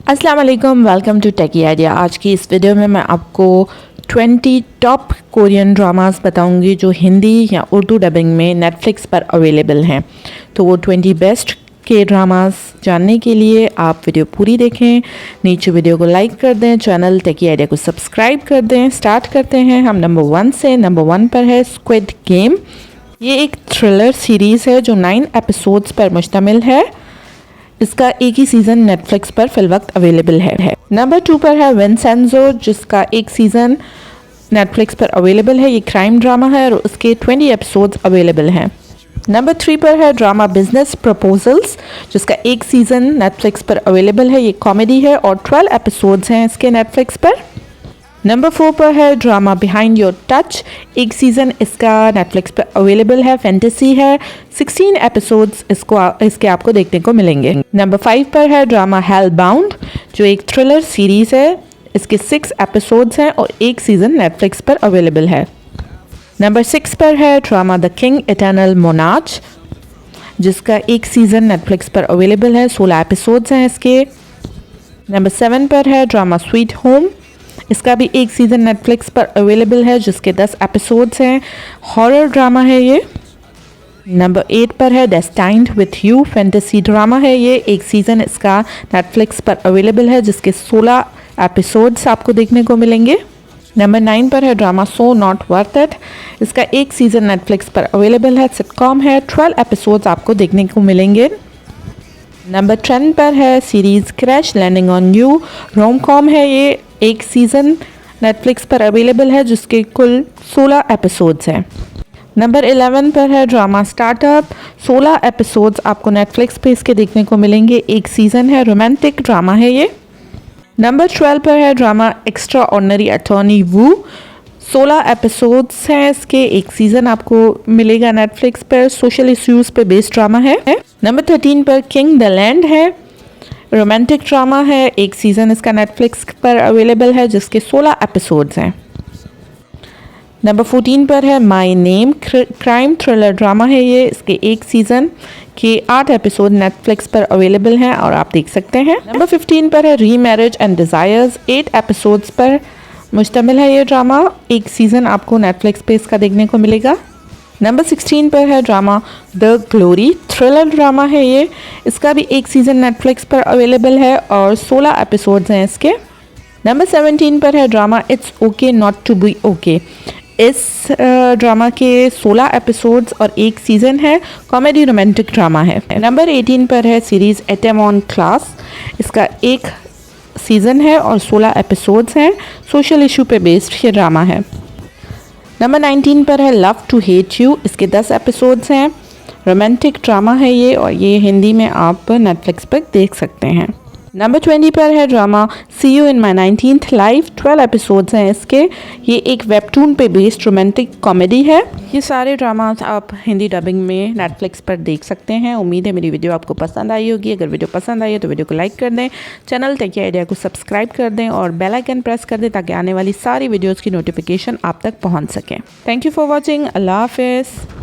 अस्सलाम वालेकुम, welcome to techy idea. आज की इस वीडियो में मैं आपको 20 टॉप कोरियन ड्रामास बताऊंगी जो हिंदी या उर्दू डबिंग में नेटफ्लिक्स पर अवेलेबल हैं। तो वो 20 बेस्ट के ड्रामास जानने के लिए आप वीडियो पूरी देखें, नीचे वीडियो को लाइक कर दें, चैनल टेकी आइडिया को सब्सक्राइब कर दें। स्टार्ट करते हैं हम नंबर 1 से। नंबर 1 पर है स्क्विड गेम। ये एक थ्रिलर सीरीज़ है जो 9 एपिसोड्स पर मुश्तमिल है। इसका एक ही सीज़न नेटफ्लिक्स पर फिलवक्त अवेलेबल है। नंबर 2 पर है विंसेंजो, जिसका एक सीज़न नेटफ्लिक्स पर अवेलेबल है। ये क्राइम ड्रामा है और उसके 20 एपिसोड्स अवेलेबल हैं। नंबर 3 पर है ड्रामा बिजनेस प्रपोजल्स, जिसका एक सीज़न नेटफ्लिक्स पर अवेलेबल है। ये कॉमेडी है और 12 एपिसोड्स हैं इसके नेटफ्लिक्स पर। नंबर 4 पर है ड्रामा बिहाइंड योर टच। एक सीज़न इसका नेटफ्लिक्स पर अवेलेबल है, फैंटेसी है। 16 एपिसोड्स इसके आपको देखने को मिलेंगे। नंबर 5 पर है ड्रामा हेल बाउंड, जो एक थ्रिलर सीरीज़ है। इसके 6 एपिसोड्स हैं और एक सीज़न नेटफ्लिक्स पर अवेलेबल है। नंबर 6 पर है drama the king eternal monarch, जिसका एक सीज़न नेटफ्लिक्स पर अवेलेबल है। 16 एपिसोड्स हैं इसके। नंबर 7 पर है ड्रामा स्वीट होम। इसका भी एक सीज़न नेटफ्लिक्स पर अवेलेबल है जिसके 10 एपिसोड्स हैं। हॉरर ड्रामा है ये। नंबर 8 पर है destined with you. Fantasy drama है ये। एक सीज़न इसका नेटफ्लिक्स पर अवेलेबल है जिसके 16 एपिसोड्स आपको देखने को मिलेंगे। नंबर 9 पर है drama so not worth it. इसका एक सीज़न नेटफ्लिक्स पर अवेलेबल है, सिटकॉम है। 12 एपिसोड्स आपको देखने को मिलेंगे। नंबर 10 पर है series crash landing on you. Rom com है ये। एक सीज़न नेटफ्लिक्स पर अवेलेबल है जिसके कुल 16 एपिसोड्स हैं। नंबर 11 पर है ड्रामा स्टार्टअप। 16 एपिसोड्स आपको नेटफ्लिक्स पे इसके देखने को मिलेंगे। एक सीज़न है, रोमांटिक ड्रामा है ये। नंबर 12 पर है ड्रामा एक्स्ट्रा ऑर्डिनरी अटॉर्नी वू। 16 एपिसोड्स हैं इसके। एक सीज़न आपको मिलेगा नेटफ्लिक्स पर। सोशल इश्यूज़ पे बेस्ड ड्रामा है। नंबर 13 पर किंग द लैंड है। रोमांटिक ड्रामा है। एक सीज़न इसका नेटफ्लिक्स पर अवेलेबल है जिसके 16 एपिसोड्स हैं। नंबर 14 पर है my name. Crime thriller drama है ये। इसके एक सीज़न के 8 एपिसोड नेटफ्लिक्स पर अवेलेबल हैं और आप देख सकते हैं। नंबर 15 पर है रीमैरिज एंड डिज़ायर्स। 8 एपिसोड्स पर मुश्तमिल है ये ड्रामा। एक सीज़न आपको नेटफ्लिक्स पे इसका देखने को मिलेगा। नंबर 16 पर है drama the glory. Thriller drama है ये। इसका भी एक सीज़न नेटफ्लिक्स पर अवेलेबल है और 16 एपिसोड्स हैं इसके। नंबर 17 पर है drama it's okay not to be okay. इस ड्रामा के 16 एपिसोड्स और एक सीज़न है। कॉमेडी रोमांटिक ड्रामा है। नंबर 18 पर है सीरीज़ एटम ऑन क्लास। इसका एक सीज़न है और 16 एपिसोड्स हैं। सोशल इशू पे बेस्ड ये ड्रामा है। नंबर 19 पर है लव टू हेट यू। इसके 10 एपिसोड्स हैं। रोमांटिक ड्रामा है ये और ये हिंदी में आप नेटफ्लिक्स पर देख सकते हैं। नंबर 20 पर है drama see you in my 19th life. 12 episodes हैं इसके। ये एक वेबटून पे बेस्ड रोमांटिक कॉमेडी है। ये सारे ड्रामास आप हिंदी डबिंग में नेटफ्लिक्स पर देख सकते हैं। उम्मीद है मेरी वीडियो आपको पसंद आई होगी। अगर वीडियो पसंद आई है तो वीडियो को लाइक कर दें, चैनल टेकी आइडिया को सब्सक्राइब कर दें और बेल आइकन प्रेस कर दें ताकि आने वाली सारी वीडियोज़ की नोटिफिकेशन आप तक पहुँच सकें। Thank you for watching. अल्लाह हाफिज़।